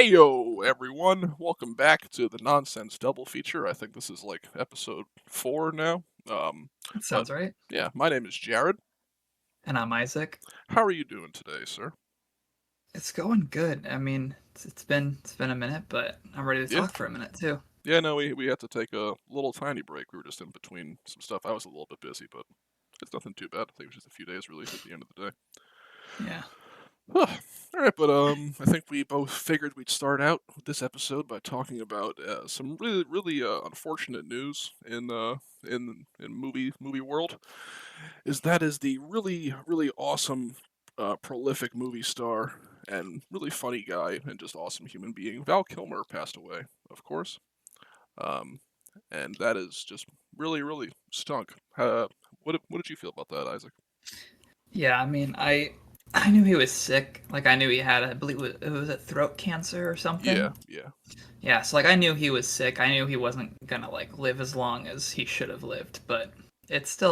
Heyo, everyone! Welcome back to the Nonsense Double Feature. I think this is like episode 4 now. That But sounds right. yeah, my name is Jared. And I'm Isaac. How are you doing today, sir? It's going good. I mean, it's been a minute, but I'm ready to Yeah, talk for a minute too. yeah. No, we had to take a little tiny break. We were just in between some stuff. I was a little bit busy, but it's nothing too bad. I think it was just a few days, really, at the end of the day. Yeah. All right, but I think we both figured we'd start out with this episode by talking about some really unfortunate news in movie world. Is the really awesome, prolific movie star and really funny guy and just awesome human being. Val Kilmer passed away, of course, um, and that is just really stunk. What did you feel about that, Isaac? Yeah, I mean, I knew he was sick. Like I knew he had, I believe it was a throat cancer or Yeah, something. yeah, Yeah, so like I knew he was sick. I knew he wasn't gonna like live as long as he should have lived, but it's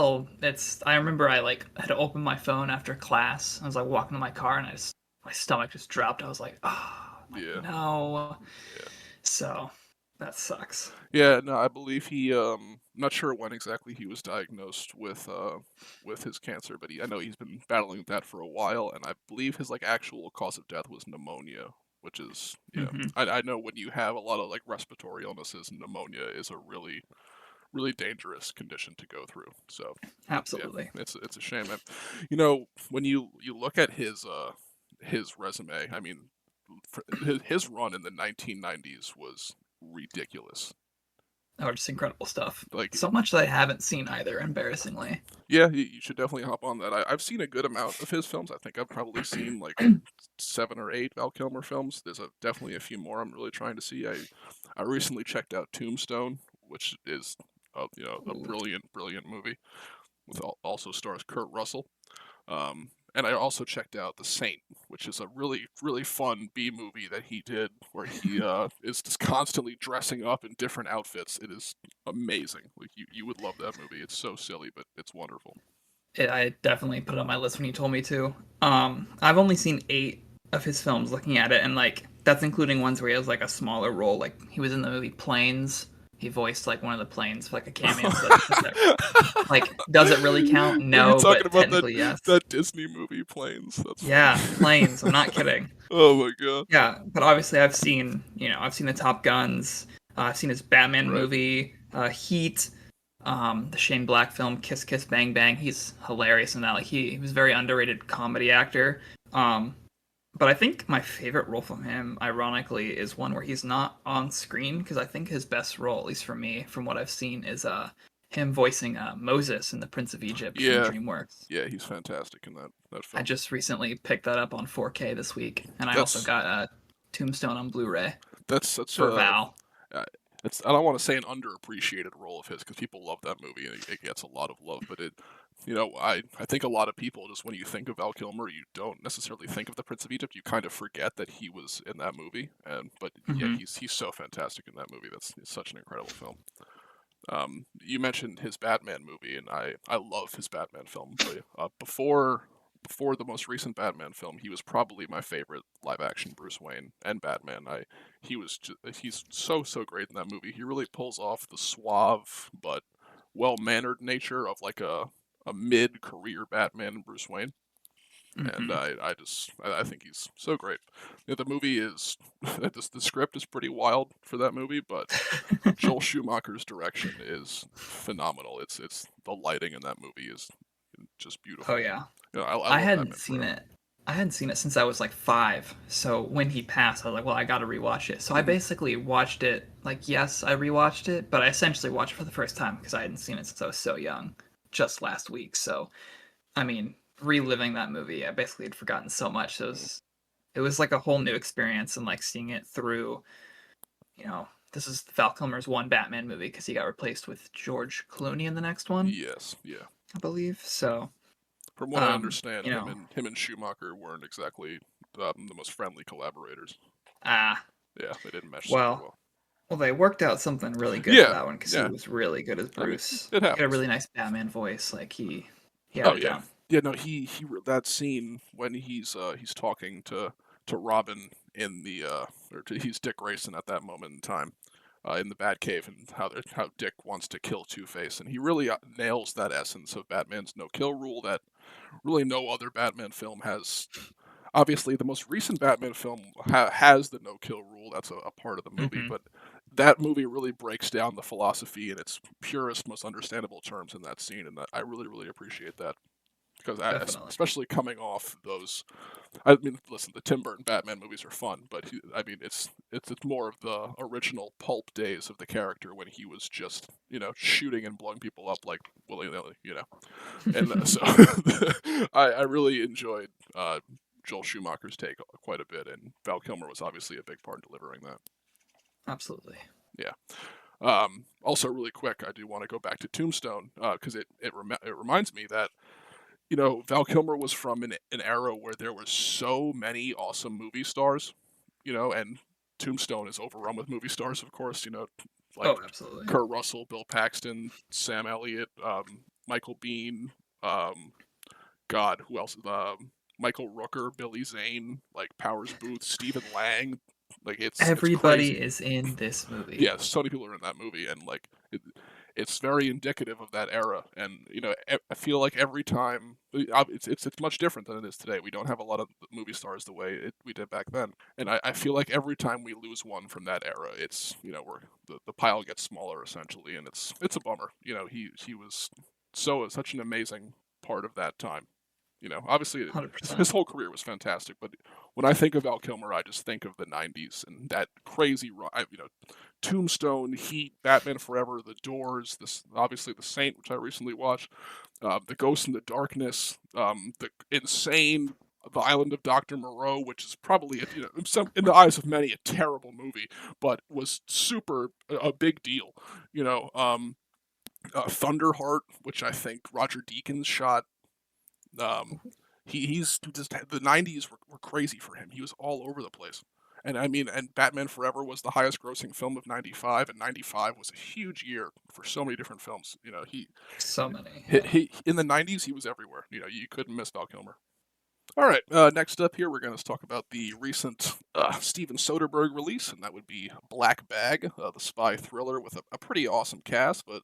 I remember I like had opened my phone after class. I was like walking to my car and my stomach just dropped. I was like, oh, I'm like yeah, no. yeah. So that sucks. Yeah, no, I believe not sure when exactly he was diagnosed with his cancer, but I know he's been battling that for a while, and I believe his like actual cause of death was pneumonia, which is, Hmm. I know when you have a lot of like respiratory illnesses, pneumonia is a really dangerous condition to go through. So, yeah, Absolutely. it's a shame. And, when you look at his resume, I mean, his run in the 1990s was ridiculous. Oh, just incredible stuff. Like, So much that I haven't seen either, embarrassingly. yeah, you should definitely hop on that. I've seen a good amount of his films. I think I've probably seen like 7 or 8 Val Kilmer films. There's definitely a few more I'm really trying to see. I recently checked out Tombstone, which is a Ooh. brilliant movie with also stars Kurt Russell. And I also checked out The Saint, which is a really fun B movie that he did, where he is just constantly dressing up in different outfits. It is amazing. Like you would love that movie. It's so silly, but it's wonderful. I definitely put it on my list when you told me to. I've only seen 8 of his films looking at it, and like that's including ones where he has like a smaller role. Like he was in the movie Planes. He voiced like one of the planes for like a cameo, but like does it really count? Are you No, talking but about technically yes. that Disney movie Planes? That's Yeah, funny. Planes. I'm not kidding. Oh my god. Yeah, but obviously I've seen the Top Guns. I've seen his Batman Right. movie, Heat, the Shane Black film Kiss Kiss Bang Bang. He's hilarious in that. Like he was a very underrated comedy actor. Um, but I think my favorite role from him, ironically, is one where he's not on screen because I think his best role, at least for me, from what I've seen, is him voicing Moses in The Prince of Egypt from Yeah. DreamWorks. Yeah, he's fantastic in that I film. just recently picked that up on 4K this week, and I also That's got Tombstone on Blu-ray that's such for a Val. it's I don't want to say an underappreciated role of his because people love that movie and it gets a lot of love, but I think a lot of people just when you think of Val Kilmer, you don't necessarily think of The Prince of Egypt. You kind of forget that he was in that movie, and but yeah, Hmm. he's so fantastic in that movie. It's such an incredible film. You mentioned his Batman movie, and I love his Batman film. But before the most recent Batman film, he was probably my favorite live action Bruce Wayne and Batman. He's so great in that movie. He really pulls off the suave but well mannered nature of like a mid career Batman and Bruce Wayne. And Hmm. I think he's so great. The movie is the script is pretty wild for that movie, but Joel Schumacher's direction is phenomenal. It's the lighting in that movie is just Oh beautiful. yeah, I I love hadn't Batman seen Forever. it. I hadn't seen it since I was like 5. So when he passed, I was like, well, I got to rewatch it. So I Hmm. basically watched it. Like, yes, I rewatched it, but I essentially watched it for the first time because I hadn't seen it since I was so young, just last week. So I mean, reliving that movie, I basically had forgotten so much. So it was like a whole new experience, and like seeing it through. This is Val Kilmer's one Batman movie because he got replaced with George Clooney in the next one, Yes, yeah. I believe. So, From what I um, understand, you know, him and Schumacher weren't exactly the most friendly collaborators. ah, Yeah, they didn't mesh super well, well. well, they worked out something really good for Yeah, that one because he yeah. was really good as I mean, Bruce. it He had a happens. really nice Batman voice. Like he had Oh it yeah, down. yeah. No, that scene when he's talking to Robin in the or he's Dick Grayson at that moment in time. In the Batcave, and how Dick wants to kill Two-Face, and he really nails that essence of Batman's no-kill rule that really no other Batman film has. Obviously, the most recent Batman film has the no-kill rule. That's a part of the movie, Hmm. but that movie really breaks down the philosophy in its purest, most understandable terms in that scene, and that I really, really appreciate that because Definitely. especially coming off those. I mean, listen, the Tim Burton Batman movies are fun, but I mean, it's more of the original pulp days of the character when he was just shooting and blowing people up like willy nilly. And so I really enjoyed Joel Schumacher's take quite a bit, and Val Kilmer was obviously a big part in delivering that. Absolutely. Yeah. Also, really quick, I do want to go back to Tombstone because it reminds me that Val Kilmer was from an era where there were so many awesome movie stars, and Tombstone is overrun with movie stars, of course, like Oh, absolutely. Kurt Russell, Bill Paxton, Sam Elliott, Michael Biehn, um, God, who else? Michael Rooker, Billy Zane, like Powers Booth, Stephen Lang. Like it's Everybody crazy. is in this movie. Yeah, so many people are in that movie, and like it's very indicative of that era. And I feel like every time it's much different than it is today. We don't have a lot of movie stars the way we did back then, and I feel like every time we lose one from that era, it's we're the pile gets smaller essentially, and it's a bummer. He was such an amazing part of that time. Obviously, his 100%. whole career was fantastic, but when I think of Val Kilmer, I just think of the '90s and that crazy run. Tombstone, Heat, Batman Forever, The Doors. This obviously The Saint, which I recently watched. The Ghost in the Darkness. The Insane. The Island of Dr. Moreau, which is probably in the eyes of many a terrible movie, but was super a big deal. You know, Thunderheart, which I think Roger Deakins shot. Um, he's just the '90s were crazy for him. He was all over the place. And I mean, and Batman Forever was the highest grossing film of '95, and '95 was a huge year for so many different films. So many. He, Yeah. he in the '90s he was everywhere. You couldn't miss Val Kilmer. All right, next up here, we're going to talk about the recent Steven Soderbergh release, and that would be Black Bag, the spy thriller with a pretty awesome cast, but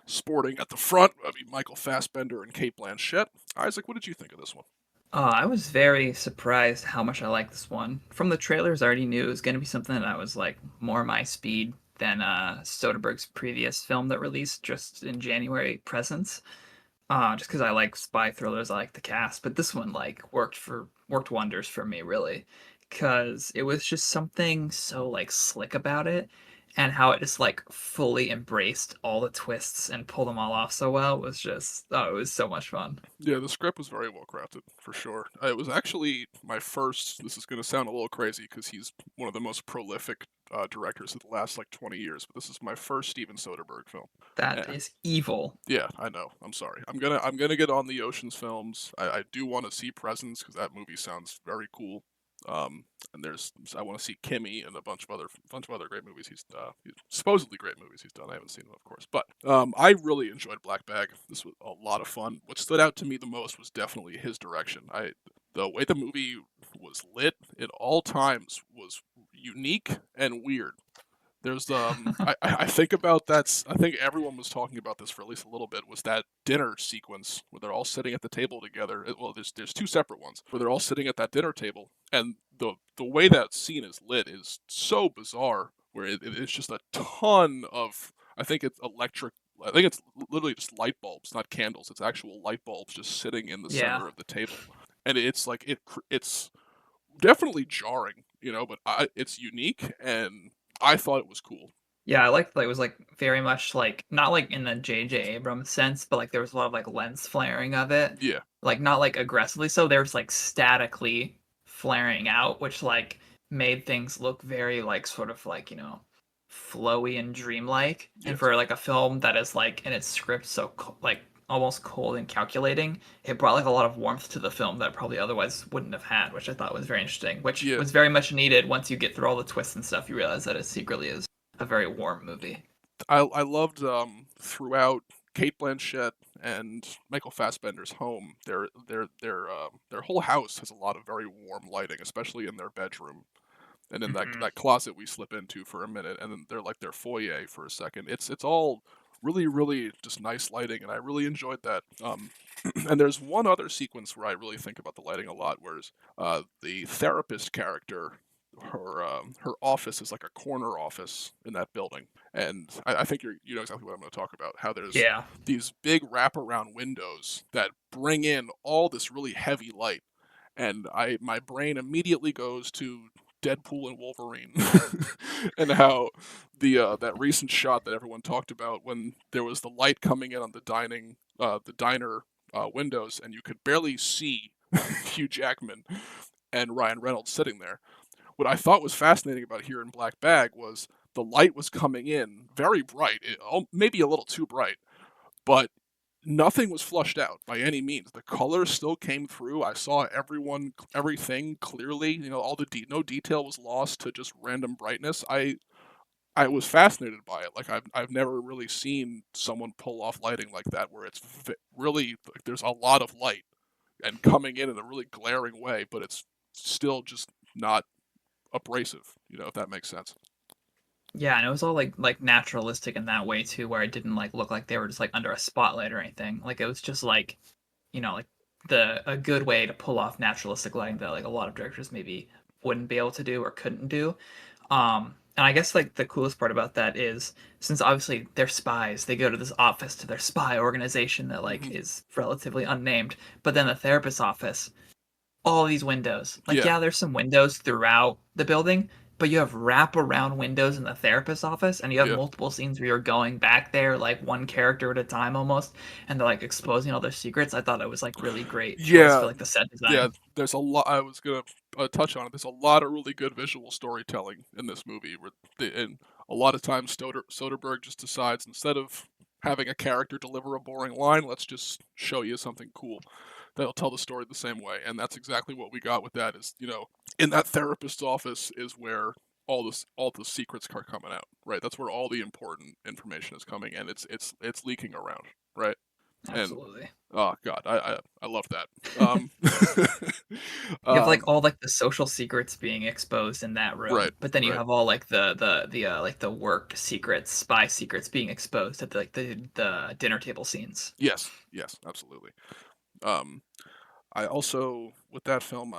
sporting at the front, I mean, Michael Fassbender and Kate Blanchett. Isaac, what did you think of this one? I was very surprised how much I liked this one. From the trailers, I already knew it was going to be something that was like more my speed than Soderbergh's previous film that released just in January, Presence. Just because I like spy thrillers, I like the cast, but this one like worked wonders for me really, because it was just something so like slick about it, and how it just like fully embraced all the twists and pulled them all off so well was just it was so much fun. Yeah, the script was very well crafted, for sure. It was actually my first. This is going to sound a little crazy because he's one of the most prolific directors of the last like 20 years, but this is my first Steven Soderbergh film. That is evil. Yeah, I know. I'm sorry. I'm gonna get on the Ocean's films. I do want to see Presence because that movie sounds very cool. And I want to see Kimmy and a bunch of other great movies supposedly great movies he's done. I haven't seen them, of course, but I really enjoyed Black Bag. This was a lot of fun. What stood out to me the most was definitely his direction. The way the movie was lit at all times was unique and weird. There's I think about that. I think everyone was talking about this for at least a little bit. Was that dinner sequence where they're all sitting at the table together? Well, there's two separate ones where they're all sitting at that dinner table, and the way that scene is lit is so bizarre. Where it's just a ton of I think it's electric. I think it's literally just light bulbs, not candles. It's actual light bulbs just sitting in the Yeah. center of the table, and it's like it's definitely jarring, but it's unique and I thought it was cool. Yeah, I liked that it was like very much like not like in the J.J. Abrams sense, but like there was a lot of like lens flaring of it. Yeah, Like not like aggressively so, there was like statically flaring out, which like made things look very like sort of like, flowy and dreamlike. And yes, for like a film that is like in its script so like almost cold and calculating, it brought like a lot of warmth to the film that probably otherwise wouldn't have had, which I thought was very interesting, which yeah. was very much needed once you get through all the twists and stuff, you realize that it secretly is a very warm movie. I loved throughout Kate Blanchett and Michael Fassbender's home, their whole house has a lot of very warm lighting, especially in their bedroom and in Hmm. that closet we slip into for a minute, and then they're like their foyer for a second. It's all really just nice lighting, and I really enjoyed that. And there's one other sequence where I really think about the lighting a lot, whereas the therapist character, her office is like a corner office in that building, and I think you know exactly what I'm going to talk about. How there's Yeah. these big wraparound windows that bring in all this really heavy light, and my brain immediately goes to Deadpool and Wolverine, and how that recent shot that everyone talked about when there was the light coming in on the diner windows, and you could barely see Hugh Jackman and Ryan Reynolds sitting there. What I thought was fascinating about here in Black Bag was the light was coming in very bright, maybe a little too bright, but nothing was flushed out by any means. The color still came through. I saw everything clearly. You know, no detail was lost to just random brightness. I was fascinated by it. Like I've never really seen someone pull off lighting like that, where it's really like, there's a lot of light and coming in a really glaring way, but it's still just not abrasive. You know, if that makes sense. Yeah, and it was all like naturalistic in that way too, where it didn't like look like they were just like under a spotlight or anything. Like it was just like, like the a good way to pull off naturalistic lighting that like a lot of directors maybe wouldn't be able to do or couldn't do. And I guess like the coolest part about that is since obviously they're spies, they go to this office to their spy organization that like Hmm. is relatively unnamed, but then the therapist's office, all these windows. Like, Yeah, yeah, there's some windows throughout the building, but you have wraparound windows in the therapist's office, and you have yeah. multiple scenes where you're going back there, like one character at a time almost, and they're like exposing all their secrets. I thought it was like really great choice for Yeah, like the set yeah. design. There's a lot. I was gonna touch on it. There's a lot of really good visual storytelling in this movie, and a lot of times Soderbergh just decides instead of having a character deliver a boring line, let's just show you something cool that'll tell the story the same way. And that's exactly what we got with that. Is in that therapist's office is where all the secrets are coming out. Right. That's where all the important information is coming, and it's leaking around. Right. And Absolutely. oh god, I love that. Um, You have like um, all like the social secrets being exposed in that right, room, but then you right. have all like the like the work secrets, spy secrets being exposed at the dinner table scenes. Yes, yes, absolutely. Um, I also with that film,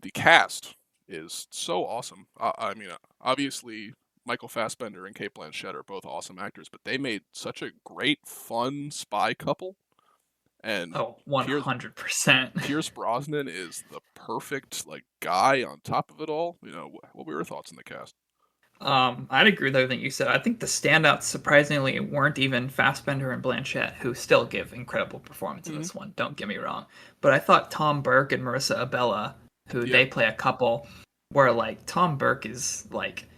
the cast is so awesome. I mean, obviously Michael Fassbender and Kate Blanchett are both awesome actors, but they made such a great, fun spy couple. And Oh, Pierce 100%. Pierce Brosnan is the perfect like guy on top of it all. What were your thoughts on the cast? I'd agree with everything you said. I think the standouts surprisingly weren't even Fassbender and Blanchett, who still give incredible performance in Hmm. this one. Don't get me wrong, but I thought Tom Burke and Marissa Abella, who Yeah, they play a couple, where like Tom Burke is like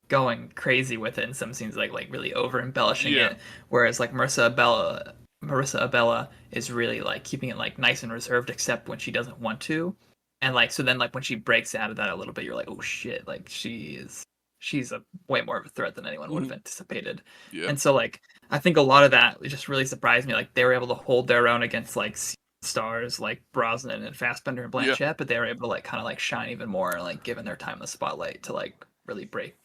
going crazy with it in some scenes, like really over embellishing yeah, it, whereas like Marissa Abella is really like keeping it like nice and reserved, except when she doesn't want to, and like so then like when she breaks out of that a little bit, you're like, oh shit, like she's a way more of a threat than anyone would hmm, have anticipated. yeah, And so like I think a lot of that just really surprised me. Like they were able to hold their own against like stars like Brosnan and Fassbender and yeah. Blanchett, but they were able to like kind of like shine even more, like given their time in the spotlight to like really break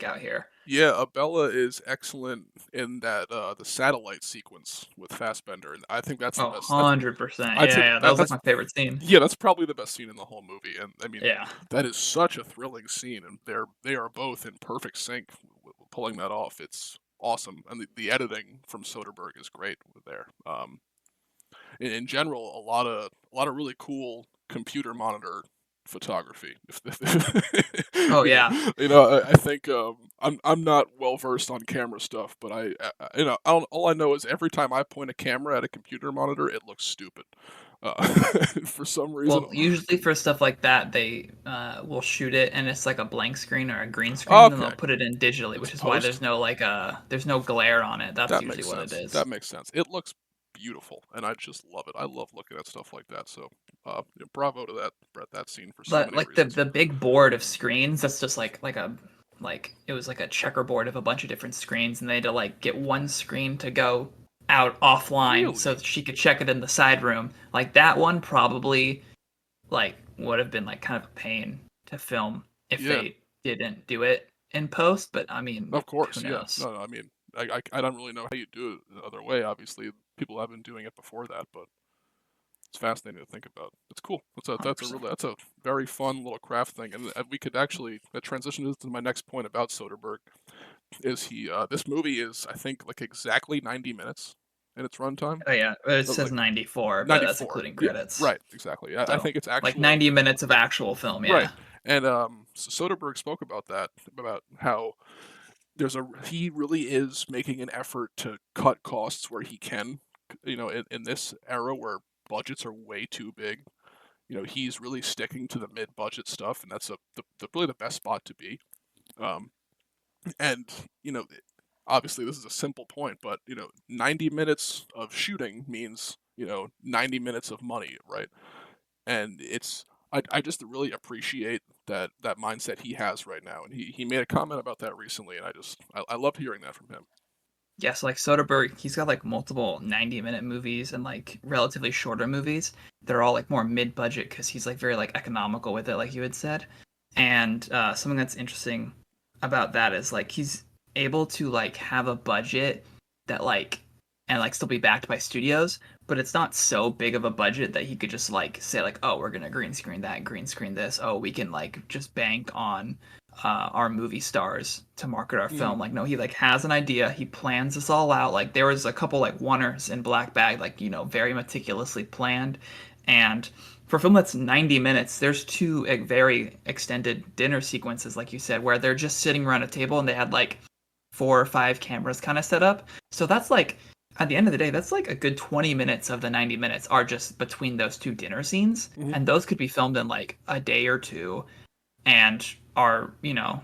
out here. Yeah, Abella is excellent in that the satellite sequence with Fassbender, and I think that's the Oh, best. That's 100%. I'd say Yeah, yeah, that that was like that's my favorite scene. yeah, that's probably the best scene in the whole movie. And I mean, Yeah, that is such a thrilling scene, and they are both in perfect sync with pulling that off. It's awesome, and the editing from Soderbergh is great there. In general, a lot of really cool computer monitor photography. oh yeah. I think I'm not well versed on camera stuff, but all I know is every time I point a camera at a computer monitor, it looks stupid. Uh, for some reason. Well, usually for stuff like that, they will shoot it and it's like a blank screen or a green screen, then they'll Okay, put it in digitally, it's which is why post. there's no glare on it. That's That usually makes what it sense. is. That makes sense. It looks beautiful, and I just love it. I love looking at stuff like that. So, bravo to that scene for so But many like reasons. the big board of screens, that's just like it was like a checkerboard of a bunch of different screens, and they had to like get one screen to go out offline so Really? she could check it in the side room. Like that one probably like would have been like kind of a pain to film if Yeah, they didn't do it in post, but I mean, of who course. Yeah. knows? No, no, I mean, I don't really know how you do it the other way. Obviously, people have been doing it before that, but it's fascinating to think about. It's cool. $100%. That's a very fun little craft thing, and we could actually that transition is to my next point about Soderbergh. Is he? This movie is, I think, like exactly 90 minutes in its runtime. Oh yeah, it says Like 94, but that's 94. including Yeah, credits. right. Exactly. I So think it's like actual. 90 minutes of actual film, Right. yeah. And Soderbergh spoke about that, about how he really is making an effort to cut costs where he can. In this era where budgets are way too big, he's really sticking to the mid-budget stuff, and that's really the best spot to be. Um, and you know, obviously this is a simple point, but 90 minutes of shooting means 90 minutes of money, right? And I just really appreciate that mindset he has right now, and he made a comment about that recently, and I love hearing that from him. Yes, like Soderbergh, he's got like multiple 90-minute movies and like relatively shorter movies. They're all like more mid-budget because he's like very like economical with it, like you had said. And something that's interesting about that is like he's able to like have a budget that like and like still be backed by studios, but it's not so big of a budget that he could just like say like, oh, we're gonna green screen that, green screen this. Oh, we can like just bank on our movie stars to market our Mm, film. Like, no, he like has an idea. He plans this all out. Like, there was a couple like oneers in Black Bag, like very meticulously planned. And for a film that's 90 minutes, there's two very extended dinner sequences, like you said, where they're just sitting around a table and they had like 4 or 5 cameras kind of set up. So that's like at the end of the day, that's like a good 20 minutes of the 90 minutes are just between those two dinner scenes. mhm. And those could be filmed in like a day or two and are,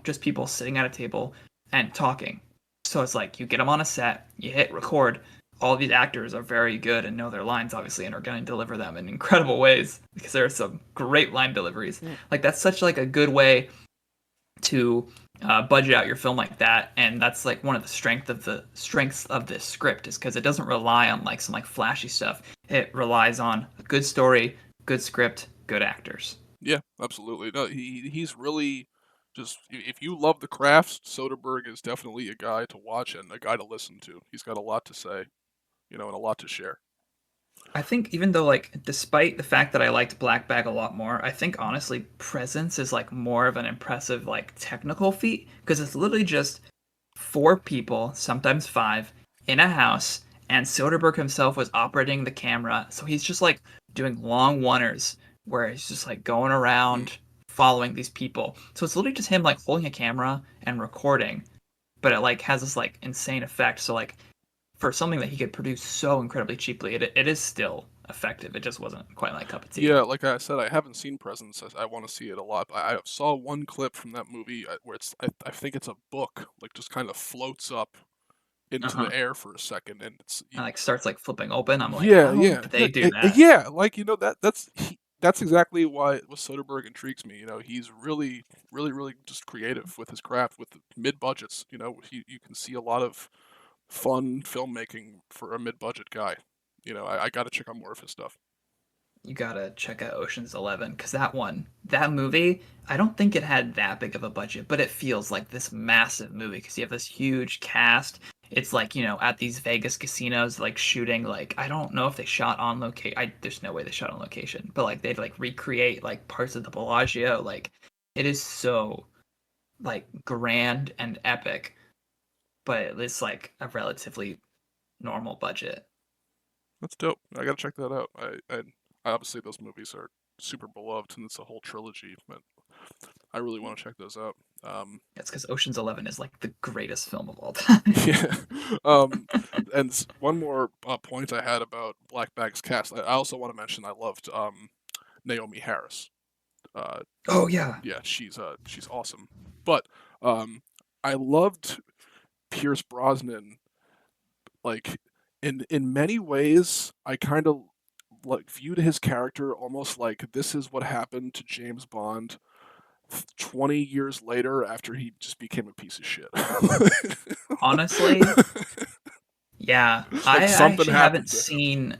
just people sitting at a table and talking. So it's like you get them on a set, you hit record. All of these actors are very good and know their lines, obviously, and are going to deliver them in incredible ways because there are some great line deliveries. Mm. Like that's such like a good way to budget out your film like that, and that's like one of the strengths of this script is because it doesn't rely on like some like flashy stuff. It relies on a good story, good script, good actors. Yeah, absolutely. No, he's really just if you love the craft, Soderbergh is definitely a guy to watch and a guy to listen to. He's got a lot to say, and a lot to share. I think even though like despite the fact that I liked Black Bag a lot more, I think honestly Presence is like more of an impressive like technical feat because it's literally just 4 people, sometimes 5, in a house, and Soderbergh himself was operating the camera, so he's just like doing long oneers where he's just like going Mm. around following these people. So it's literally just him like holding a camera and recording, but it like has this like insane effect. So like for something that he could produce so incredibly cheaply, it is still effective. It just wasn't quite my cup of tea. Yeah, like I said, I haven't seen Presence. I want to see it a lot. I saw one clip from that movie where I think it's a book, like just kind of floats up Uh into huh. the air for a second, and And like starts like flipping open. I'm like, yeah, how yeah, did no, they do that? yeah. Like that's exactly why what Soderbergh intrigues me. He's really, really, really just creative with his craft, with the mid budgets. You can see a lot of fun filmmaking for a mid budget guy. I got to check out more of his stuff. You gotta check out Ocean's 11 because that movie, I don't think it had that big of a budget, but it feels like this massive movie because you have this huge cast. It's like at these Vegas casinos, like shooting. Like I don't know if they shot on location. There's no way they shot on location, but like they'd like recreate like parts of the Bellagio. Like it is so like grand and epic, but it's like a relatively normal budget. That's dope. I got to check that out. Obviously those movies are super beloved, and it's a whole trilogy, but I really want to check those out. Um, It's because Ocean's 11 is like the greatest film of all time. Yeah. And one more point I had about Black Bag's cast. I also want to mention I loved Naomi Harris. Uh, Oh yeah. yeah, she's awesome. But um, I loved Pierce Brosnan. Like in many ways, I kind of like viewed his character almost like this is what happened to James Bond 20 years later after he just became a piece of shit. Honestly, Yeah, Like I something actually happened haven't to him. seen.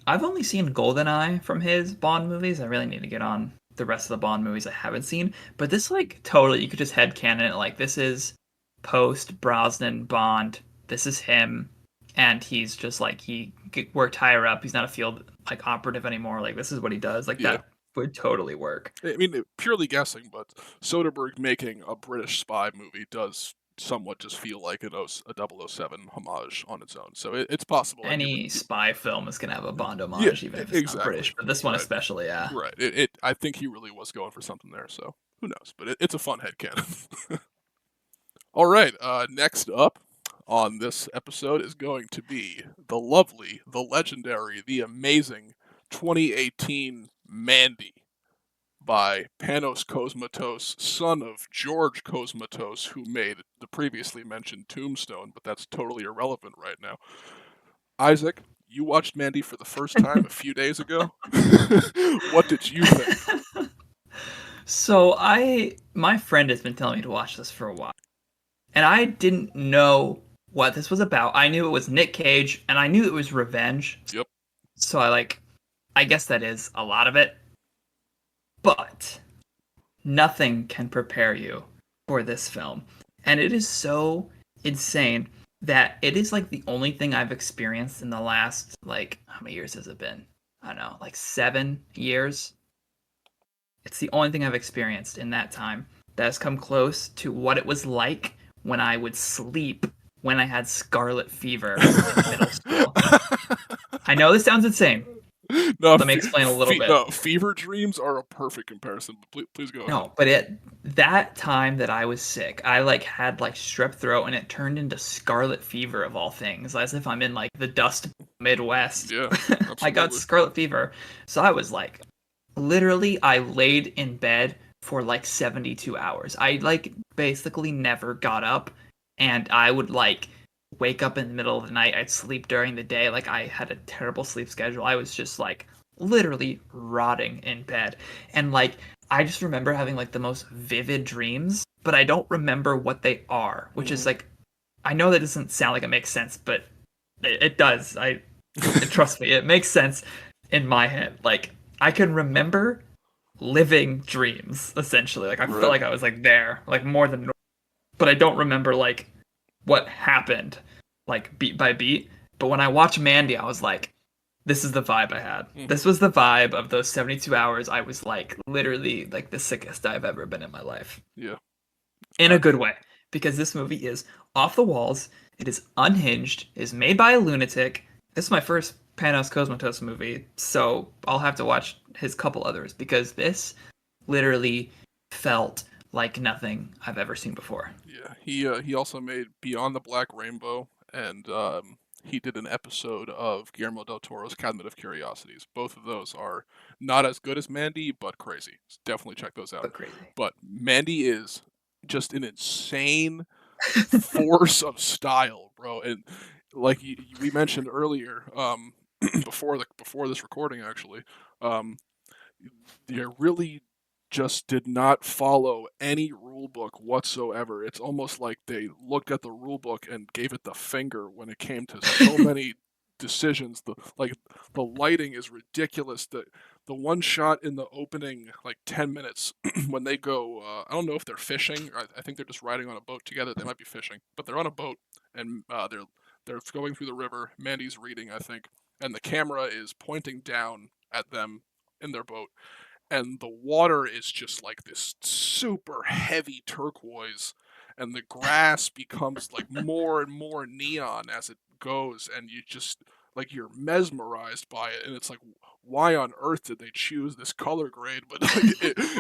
I've only seen GoldenEye from his Bond movies. I really need to get on the rest of the Bond movies I haven't seen. But this, like, totally, you could just headcanon it. Like, this is post Brosnan Bond. This is him, and he's just like worked higher up. He's not a field like operative anymore. Like, this is what he does. Like, Yeah. that would totally work. I mean, purely guessing, but Soderbergh making a British spy movie does somewhat just feel like a 007 homage on its own. So it's possible that Any spy film is gonna have a Bond yeah, homage, even if it's not exactly. British. But this one Right. especially, yeah. Right. I think he really was going for something there. So who knows? But it's a fun headcanon. All right. Next up on this episode is going to be the lovely, the legendary, the amazing 2018 Mandy by Panos Cosmatos, son of George Cosmatos, who made the previously mentioned Tombstone, but that's totally irrelevant right now. Isaac, you watched Mandy for the first time a few days ago. What did you think? So my friend has been telling me to watch this for a while, and I didn't know what this was about. I knew it was Nick Cage, and I knew it was revenge. Yep. So I guess that is a lot of it. But nothing can prepare you for this film, and it is so insane that it is like the only thing I've experienced in the last, like, how many years has it been? I don't know, like 7 years. It's the only thing I've experienced in that time that has come close to what it was like when I would sleep when I had scarlet fever in middle school. I know this sounds insane. No, Let me explain a little bit. no, fever dreams are a perfect comparison. But please go ahead. No, but that time that I was sick, I like had like strep throat and it turned into scarlet fever of all things, as if I'm in like the dust Midwest. Yeah, I got absolutely. scarlet fever. So I was like, literally, I laid in bed for like 72 hours. I like basically never got up, and I would like wake up in the middle of the night. I'd sleep during the day. Like, I had a terrible sleep schedule. I was just like literally rotting in bed. And like, I just remember having like the most vivid dreams, but I don't remember what they are, which Hmm. is like, I know that doesn't sound like it makes sense, but it does. Trust me, it makes sense in my head. Like, I can remember living dreams essentially. Like, I felt Right. like I was like there, like more than normal, but I don't remember like what happened, like beat by beat. But when I watched Mandy, I was like, this is the vibe I had. Hmm. This was the vibe of those 72 hours. I was like literally like the sickest I've ever been in my life, Yeah. in Uh, a good way, because this movie is off the walls. It is unhinged. It is made by a lunatic. This is my first Panos Cosmatos movie, so I'll have to watch his couple others because this literally felt like nothing I've ever seen before. yeah. He also made Beyond the Black Rainbow, and he did an episode of Guillermo del Toro's Cabinet of Curiosities. Both of those are not as good as Mandy, but crazy. So definitely check those out. But crazy. But Mandy is just an insane force of style, bro. And like we mentioned earlier, before this recording, actually, um, they really just did not follow any rule book whatsoever. It's almost like they looked at the rule book and gave it the finger when it came to so many decisions. The lighting is ridiculous. The one shot in the opening like 10 minutes when they go, I don't know if they're fishing. I think they're just riding on a boat together. They might be fishing, but they're on a boat and they're going through the river. Mandy's reading, I think, and the camera is pointing down at them in their boat, and the water is just like this super heavy turquoise, and the grass becomes like more and more neon as it goes, and you just like you're mesmerized by it, and it's like, why on earth did they choose this color grade? But like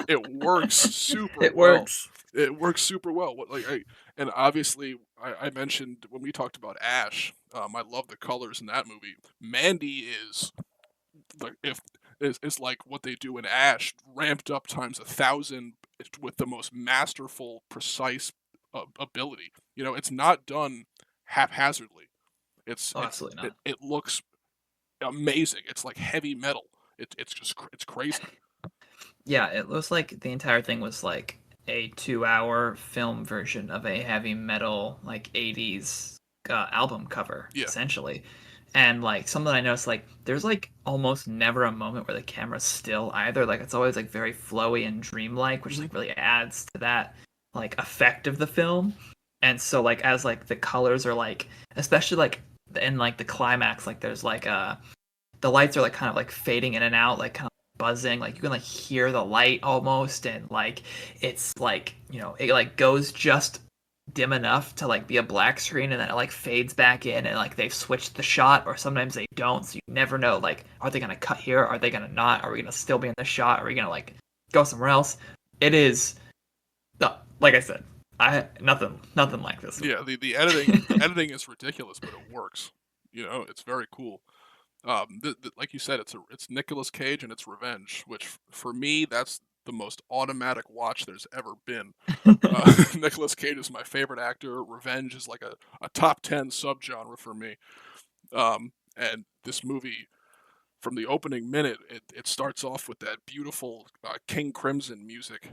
it works super It well. works. It works super well. And obviously I mentioned when we talked about Ash, I love the colors in that movie. Mandy is like if is like what they do in Ash, ramped up times 1,000 with the most masterful, precise ability. You know, it's not done haphazardly. Oh, absolutely not. It looks amazing. It's like heavy metal. It's just it's crazy. Yeah, it looks like the entire thing was like a 2-hour film version of a heavy metal like 80s album cover Yeah. essentially. And like something I noticed, like there's like almost never a moment where the camera's still either. Like it's always like very flowy and dreamlike, which Hmm. like really adds to that like effect of the film. And so like as like the colors are like, especially like in like the climax, like there's like the lights are like kind of like fading in and out, like kind of buzzing. Like you can like hear the light almost, and like it's like it like goes just dim enough to like be a black screen, and then it like fades back in, and like they've switched the shot, or sometimes they don't. So you never know. Like, are they gonna cut here? Are they gonna not? Are we gonna still be in the shot? Are we gonna like go somewhere else? It is, no, like I said, I nothing like this. Yeah, the editing is ridiculous, but it works. It's very cool. Like you said, it's Nicolas Cage and it's revenge, which for me that's the most automatic watch there's ever been. Nicolas Cage is my favorite actor. Revenge is like a top 10 subgenre for me. And this movie, from the opening minute, it starts off with that beautiful King Crimson music,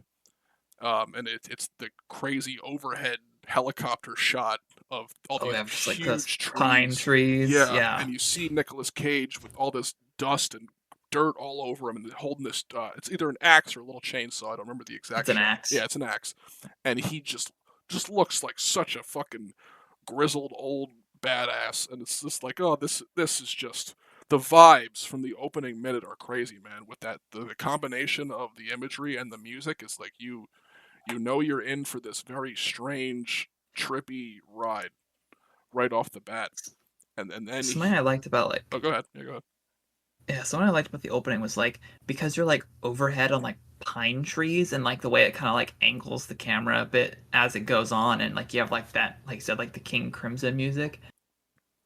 and it's the crazy overhead helicopter shot of all Oh, these yeah, just like the huge pine trees. trees. Yeah, Yeah, and you see Nicolas Cage with all this dust and dirt all over him, and holding this. It's either an axe or a little chainsaw. I don't remember the it's exact an shot. axe. Yeah, it's an axe, and he just looks like such a fucking grizzled old badass, and it's just like, oh, this is just. The vibes from the opening minute are crazy, man. With that, the combination of the imagery and the music is like you're in for this very strange, trippy ride right off the bat. And then Something I liked about oh, like go ahead. Yeah, go ahead. yeah, something I liked about the opening was like because you're like overhead on like pine trees and like the way it kind of like angles the camera a bit as it goes on, and like you have like that, like you said, like the King Crimson music.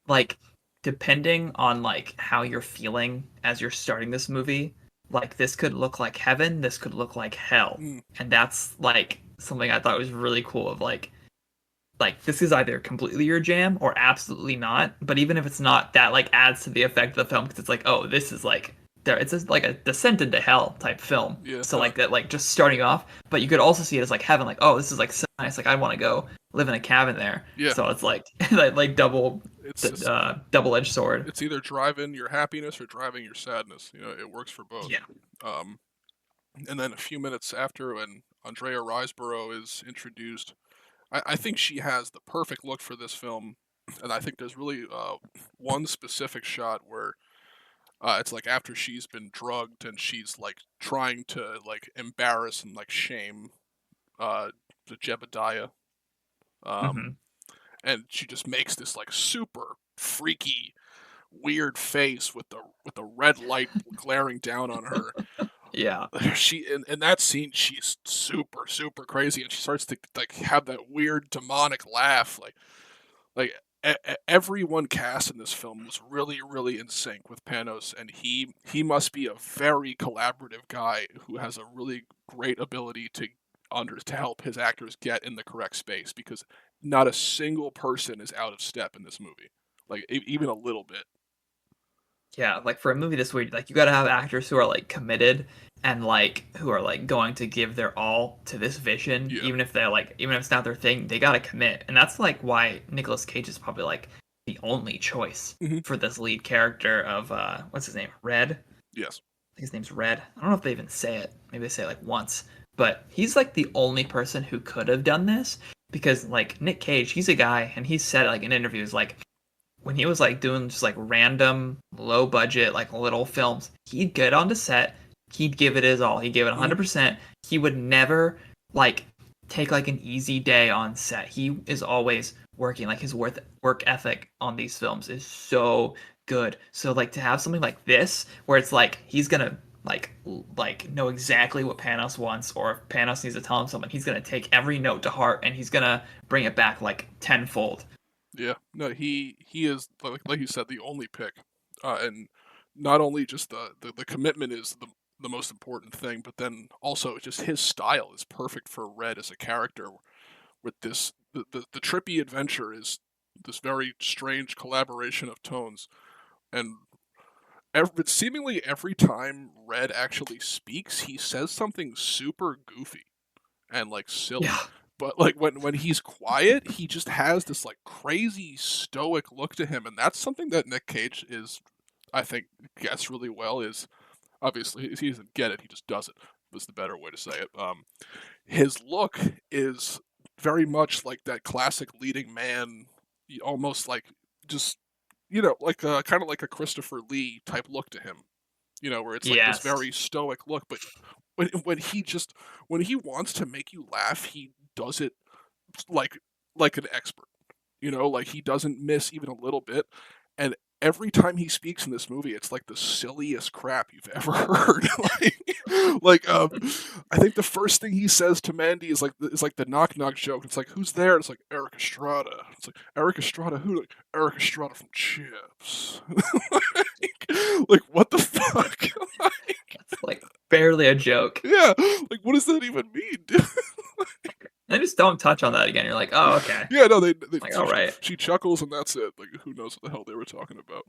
Like depending on like how you're feeling as you're starting this movie, like this could look like heaven, this could look like hell. Mm, And that's like something I thought was really cool of like this is either completely your jam or absolutely not. But even if it's not, that like adds to the effect of the film because it's like, oh, this is like there. It's just like a descent into hell type film. yeah, So no, like that, like just starting off. But you could also see it as like heaven. Like, oh, this is like so nice. Like I want to go live in a cabin there. yeah. So it's like like It's just, double edged sword. it's either driving your happiness or driving your sadness. It works for both. Yeah. Um, and then a few minutes after, when Andrea Riseborough is introduced, I think she has the perfect look for this film. And I think there's really one specific shot where it's like after she's been drugged and she's like trying to like embarrass and like shame uh, the Jebediah, um, Hmm. and she just makes this like super freaky, weird face with the red light glaring down on her. Yeah. She in that scene, she's super crazy, and she starts to like have that weird demonic laugh, like everyone cast in this film was really in sync with Panos, and he must be a very collaborative guy who has a really great ability to help his actors get in the correct space, because not a single person is out of step in this movie, like even a little bit. Yeah, like for a movie this weird, like you gotta have actors who are like committed and like who are like going to give their all to this vision, Yeah. even if they're like even if it's not their thing, they gotta commit. And that's like why Nicolas Cage is probably like the only choice Hmm. for this lead character of what's his name? Red? I Yes. think his name's Red. I don't know if they even say it. Maybe they say it like once. But he's like the only person who could have done this because like Nick Cage, he's a guy and he said like in interviews like when he was like doing just like random low budget like little films, he'd get onto set, he'd give it his all, he'd give it Hmm. 100%. He would never like take like an easy day on set. He is always working. Like his work ethic on these films is so good. So like to have something like this where it's like he's gonna like know exactly what Panos wants, or if Panos needs to tell him something, he's gonna take every note to heart and he's gonna bring it back like tenfold. Yeah, no, he is like you said, the only pick, and not only just the commitment is the most important thing, but then also just his style is perfect for Red as a character. With this, the trippy adventure is this very strange collaboration of tones, and seemingly every time Red actually speaks, he says something super goofy and like Yeah. silly. But like when he's quiet, he just has this like crazy stoic look to him, and that's something that Nick Cage is, I think, gets really well. Is obviously he doesn't get it, he just does it. Was the better way to say it. His look is very much like that classic leading man, almost like just like kind of like a Christopher Lee type look to him. Where it's like this Yes. very stoic look, but when he wants to make you laugh, he does it like like an expert. Like he doesn't miss even a little bit. And every time he speaks in this movie, it's like the silliest crap you've ever heard. I think the first thing he says to Mandy is like the knock knock joke. It's like, who's there? It's like Eric Estrada. It's like, Eric Estrada who? Like, Eric Estrada from Chips. like what the fuck? It's like barely a joke. Yeah, like what does that even mean, dude? They just don't touch on that again. You're like, oh, okay. Yeah, no, they Like, all right. she chuckles and that's it. Like who knows what the hell they were talking about?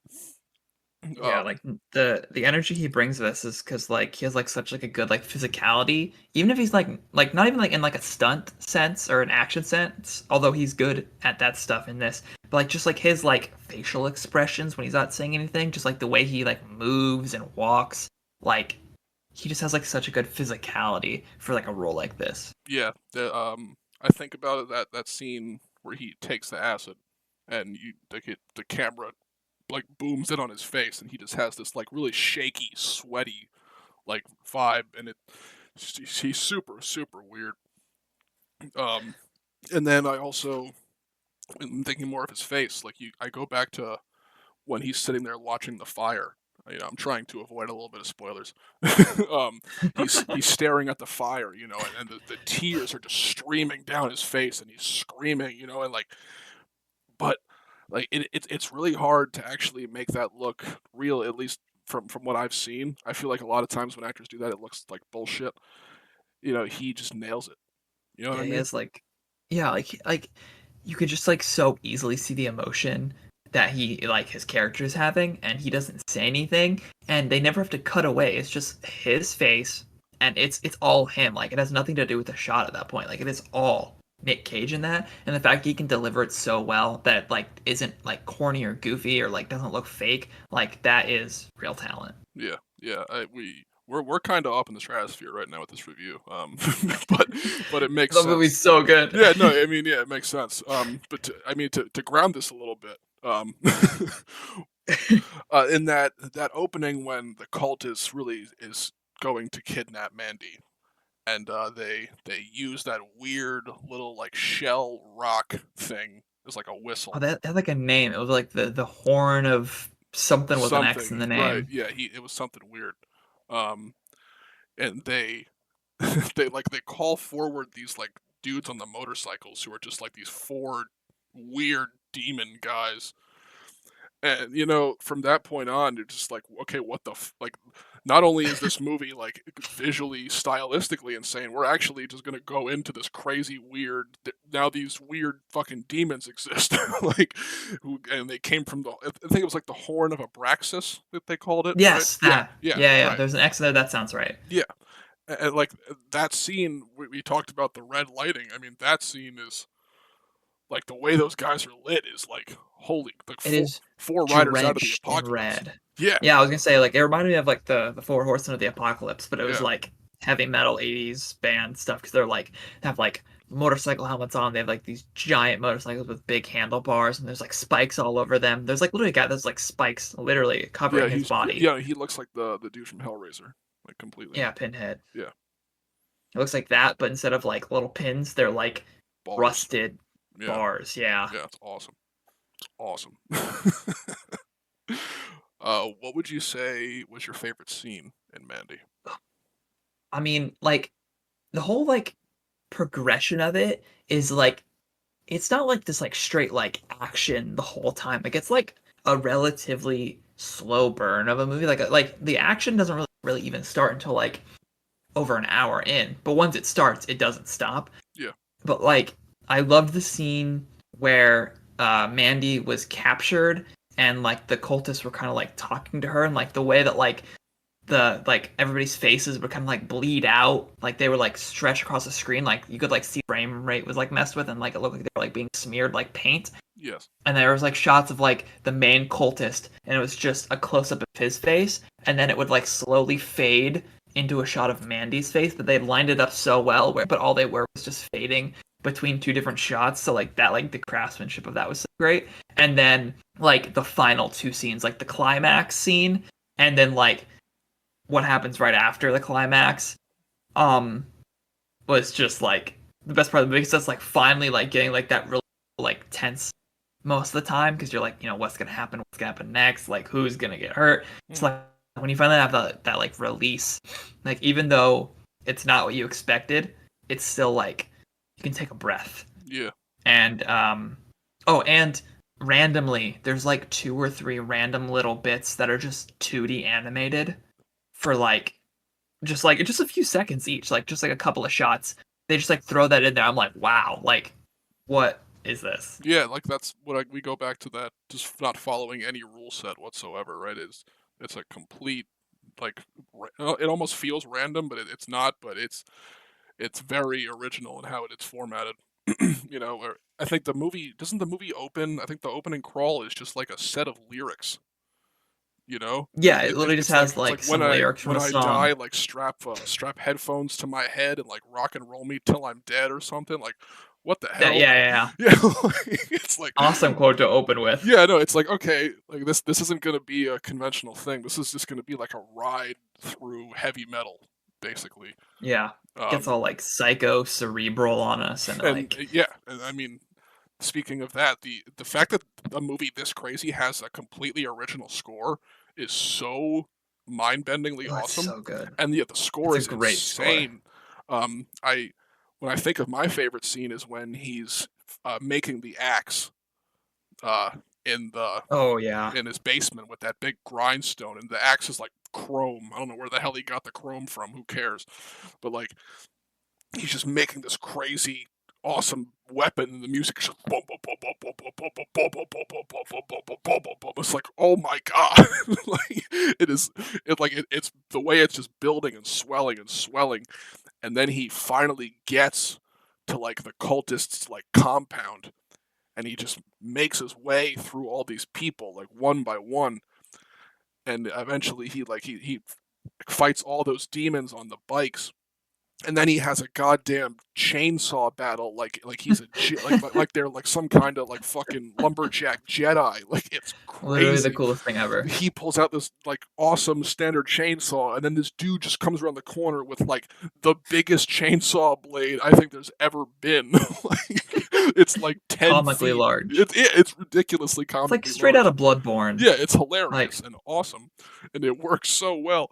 Yeah, like the energy he brings to this is because like he has like such like a good like physicality. Even if he's like not even like in like a stunt sense or an action sense, although he's good at that stuff in this. But like just like his like facial expressions when he's not saying anything, just like the way he like moves and walks, like he just has like such a good physicality for like a role like this. Yeah, I think about it that scene where he takes the acid, and the camera like booms in on his face, and he just has this like really shaky, sweaty like vibe, and he's super super weird. Um, and then I also am thinking more of his face. I go back to when he's sitting there watching the fire. I'm trying to avoid a little bit of spoilers. um, he's staring at the fire, and the tears are just streaming down his face, and he's screaming, and but like it's really hard to actually make that look real, at least from what I've seen. I feel like a lot of times when actors do that, it looks like bullshit. He just nails it. You know what Yeah, I he mean? has yeah, like you could just like so easily see the emotion that he like his character is having, and he doesn't say anything, and they never have to cut away. It's just his face, and it's all him. Like it has nothing to do with the shot at that point. Like it is all Nick Cage in that, and the fact he can deliver it so well that it, like isn't like corny or goofy or like doesn't look fake. Like that is real talent. Yeah, yeah. We're kind of up in the stratosphere right now with this review. But it makes The movie's sense. so good. Yeah, no, I mean, yeah, it makes sense. But to ground this a little bit, in that opening when the cult is going to kidnap Mandy, and they use that weird little like shell rock thing as like a Oh, whistle. that had like a name. It was like the horn of something with an X in Something, the right? name. Yeah, it was something weird. Um, and they they call forward these like dudes on the motorcycles who are just like these four weird demon guys. And from that point on, you're just like, okay, what the like? Not only is this movie like visually, stylistically insane, we're actually just gonna go into this crazy weird. Now these weird fucking demons exist, and they came from I think it was like the horn of Abraxas that they called it, right? Yes, Yeah, that. yeah, Yeah, yeah. right, There's an X there. That sounds right. yeah. And like that scene, we talked about the red lighting. I mean, that scene is like the way those guys are lit is like holy, like It is four riders out of the drenched in apocalypse. red. Yeah, Yeah, I was gonna say like it reminded me of like the Four Horsemen of the Apocalypse, but it was yeah, like heavy metal '80s band stuff because they're like have like motorcycle helmets on. They have like these giant motorcycles with big handlebars, and there's like spikes all over them. There's like literally a guy that's like spikes literally yeah. covering his Yeah, body. yeah. He looks like the dude from Hellraiser, like completely. Yeah, Pinhead. Yeah, It looks like that, but instead of like little pins, they're like bars. rusted Yeah, bars. Yeah. yeah. It's awesome. It's awesome. What would you say was your favorite scene in Mandy? I mean, like the whole like progression of it is like it's not like this like straight like action the whole time. Like it's like a relatively slow burn of a movie. Like the action doesn't really even start until like over an hour in. But once it starts, it doesn't stop. Yeah, But like I loved the scene where Mandy was captured and like the cultists were kind of like talking to her and like the way that like the like everybody's faces would kind of like bleed out, like they were like stretched across the screen, like you could like see frame rate was like messed with, and like it looked like they were like being smeared like paint. Yes. And there was like shots of like the main cultist, and it was just a close up of his face, and then it would like slowly fade into a shot of Mandy's face. But they lined it up so well, but all they were was just fading between two different shots. So like that, like the craftsmanship of that was so great. And then like the final two scenes, like the climax scene, and then like what happens right after the climax, um, was just like the best part of the movie. Because that's like finally like getting like that really like tense most of the time, because you're like, what's gonna happen, next, like who's gonna get hurt. It's Mm. like when you finally have that like release, like even though it's not what you expected, it's still like you can take a breath. Yeah. And oh, and randomly there's like two or three random little bits that are just 2D animated for like just a few seconds each, like just like a couple of shots. They just like throw that in there. I'm like, wow, like what is this? Yeah, like that's what we go back to, that just not following any rule set whatsoever, right? It's a complete, like, it almost feels random, but it's not. But it's very original in how it's formatted. Where I think the movie doesn't the movie open. I think the opening crawl is just like a set of lyrics. Yeah, it literally just It's like has like when some I lyrics from when a I song. die, like strap headphones to my head and like rock and roll me till I'm dead or something. Like, what the That hell? yeah, yeah, yeah. Yeah, it's like, Awesome quote to open with. yeah, no, it's like, okay, like this isn't gonna be a conventional thing. This is just gonna be like a ride through heavy metal, basically. Yeah. Gets Um, all like psycho cerebral on us and and like yeah, and I mean, speaking of that, the fact that a movie this crazy has a completely original score is so mind-bendingly oh, it's awesome, so good. and yet the score It's a is great score. insane. I When I think of my favorite scene is when he's making the axe uh, in the Oh yeah. in his basement with that big grindstone, and the axe is like chrome. I don't know where the hell he got the chrome from. Who cares? But like, he's just making this crazy awesome weapon, and the music is just boom, boom, boom, boom, boom, boom, boom, boom, boom, boom, boom, boom, boom, boom, boom, boom, boom, boom. It's like, oh my god. Like, it's the way it's just building and swelling, and then he finally gets to like the cultists like compound, and he just makes his way through all these people like one by one, and eventually he fights all those demons on the bikes, and then he has a goddamn chainsaw battle, like he's like they're like some kind of like fucking lumberjack Jedi. Like, it's Literally the crazy. coolest thing ever. He pulls out this like awesome standard chainsaw, and then this dude just comes around the corner with like the biggest chainsaw blade I think there's ever been. Like, it's like 10 Comically feet. large. It's ridiculously It's like comically straight out large. of Bloodborne. Yeah, it's Like hilarious and awesome, and it works so well.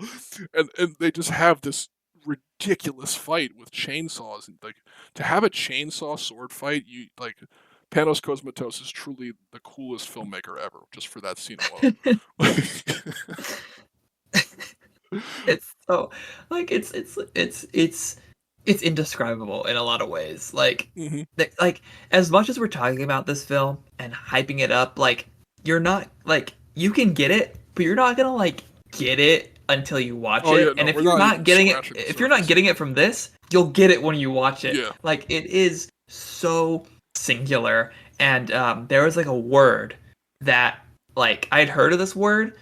And they just have this ridiculous fight with chainsaws, and like, to have a chainsaw sword fight, you like, Panos Cosmatos is truly the coolest filmmaker ever, just for that scene alone. it's so like it's indescribable in a lot of ways. Like Hmm. like as much as we're talking about this film and hyping it up, like you're not like you can get it, but you're not gonna like get it until you watch Oh yeah, it. no, And we're not even scratching the if you're not surface. getting it from this, you'll get it when you watch it. Yeah. Like it is so singular. And there was like a word that like I'd heard of this word,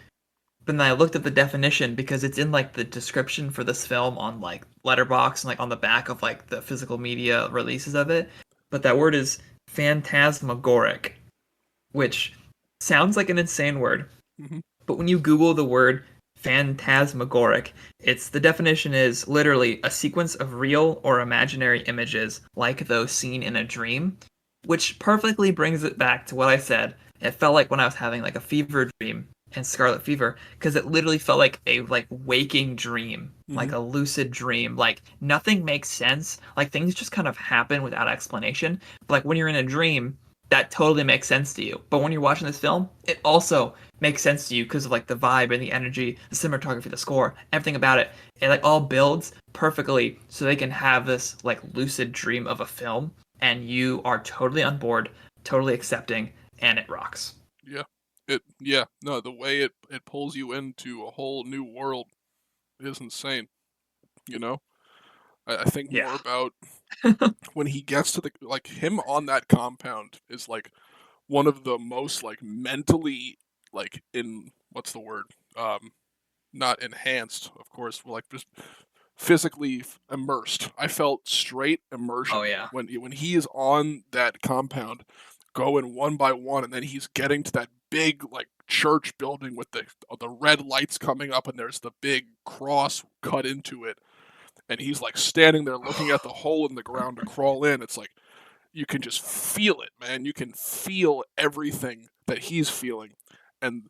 but then I looked at the definition because it's in like the description for this film on like Letterbox and like on the back of like the physical media releases of it. But that word is phantasmagoric, which sounds like an insane word. Hmm. But when you Google the word phantasmagoric, it's the definition is literally a sequence of real or imaginary images like those seen in a dream, which perfectly brings it back to what I said. It felt like when I was having like a fever dream and scarlet fever, because it literally felt like a like waking dream, like Hmm. a lucid dream. Like nothing makes sense. Like things just kind of happen without explanation. But like when you're in a dream, that totally makes sense to you. But when you're watching this film, it also makes sense to you because of like the vibe and the energy, the cinematography, the score, everything about it. It like all builds perfectly so they can have this like lucid dream of a film, and you are totally on board, totally accepting, and it rocks. Yeah. No, the way it pulls you into a whole new world, It is insane. You know, I think Yeah. more about when he gets to the like him on that compound is like one of the most like mentally like in what's the word not enhanced of course like just physically immersed. I felt straight Oh immersion yeah. when he is on that compound, going one by one, and then he's getting to that big like church building with the red lights coming up, and there's the big cross cut into it, and he's like standing there looking at the hole in the ground to crawl in. It's like you can just feel it, man. You can feel everything that he's feeling, and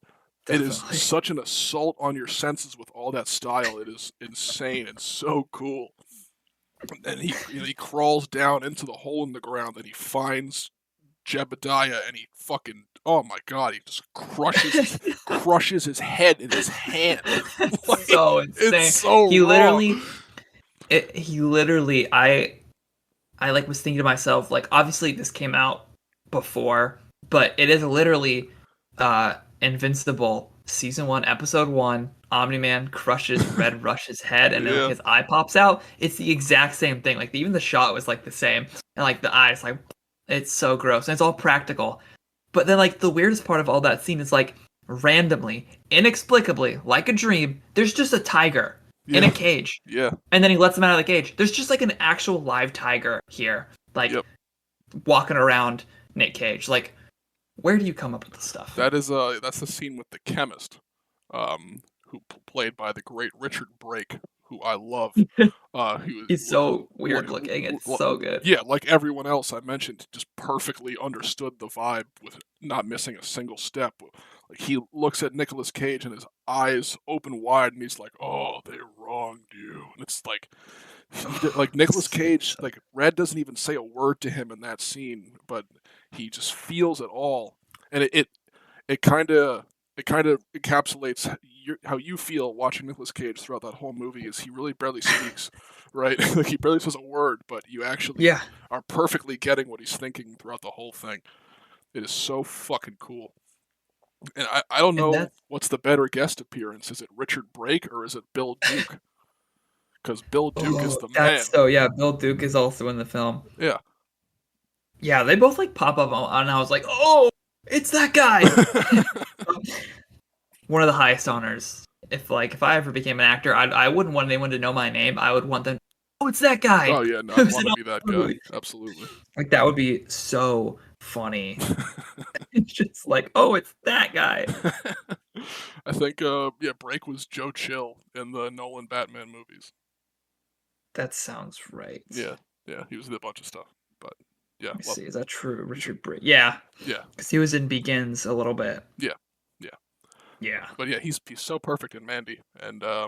it is Definitely. such an assault on your senses with all that style. It is insane and so cool. And he crawls down into the hole in the ground, and he finds Jebediah, and he fucking oh my god, he just crushes his head in his hand. Like So it's insane. so He raw. literally he literally I like was thinking to myself, like, obviously this came out before, but it is literally Invincible season 1 episode 1. Omni-Man crushes Red Rush's head and then like Yeah, his eye pops out. It's the exact same thing. Like even the shot was like the same. And like the eyes like it's so gross. And it's all practical. But then like the weirdest part of all that scene is like randomly, inexplicably, like a dream, there's just a tiger in a yeah, cage. yeah, And then he lets him out of the cage. There's just like an actual live tiger here, like yep. walking around Nick Cage. Like, where do you come up with this stuff? That is that's the scene with the chemist, played by the great Richard Brake, who I love. Who He's so weird looking. It's so good. yeah, like everyone else I mentioned, just perfectly understood the vibe with not missing a single step. Like he looks at Nicolas Cage and his eyes open wide, and he's like, "Oh, they wronged you." And it's like, like Nicolas Cage, like Red doesn't even say a word to him in that scene, but he just feels it all, and it kind of encapsulates how you feel watching Nicolas Cage throughout that whole movie. Is he really barely speaks, right? Like he barely says a word, but you actually Yeah. are perfectly getting what he's thinking throughout the whole thing. It is so fucking cool. And I don't And know that's what's the better guest appearance. Is it Richard Brake or is it Bill Duke? Because Bill Duke is oh, the that's man. so yeah. Bill Duke is also in the film. Yeah. Yeah, they both like pop up, and I was like, oh, it's that guy. One of the highest honors. If I ever became an actor, I wouldn't want anyone to know my name. I would want them. Oh, it's that guy Oh yeah, no, I'd who's want in to all be that the guy. movies. Absolutely. Like that would be so funny. It's just like, oh, it's that guy. I think yeah, Brake was Joe Chill in the Nolan Batman movies. That sounds right. Yeah, yeah, he was in a bunch of stuff. But yeah, Let me love see. Is that true? Richard Brake. Yeah, yeah, because he was in Begins a little bit. yeah, yeah. Yeah. But yeah, he's so perfect in Mandy, and I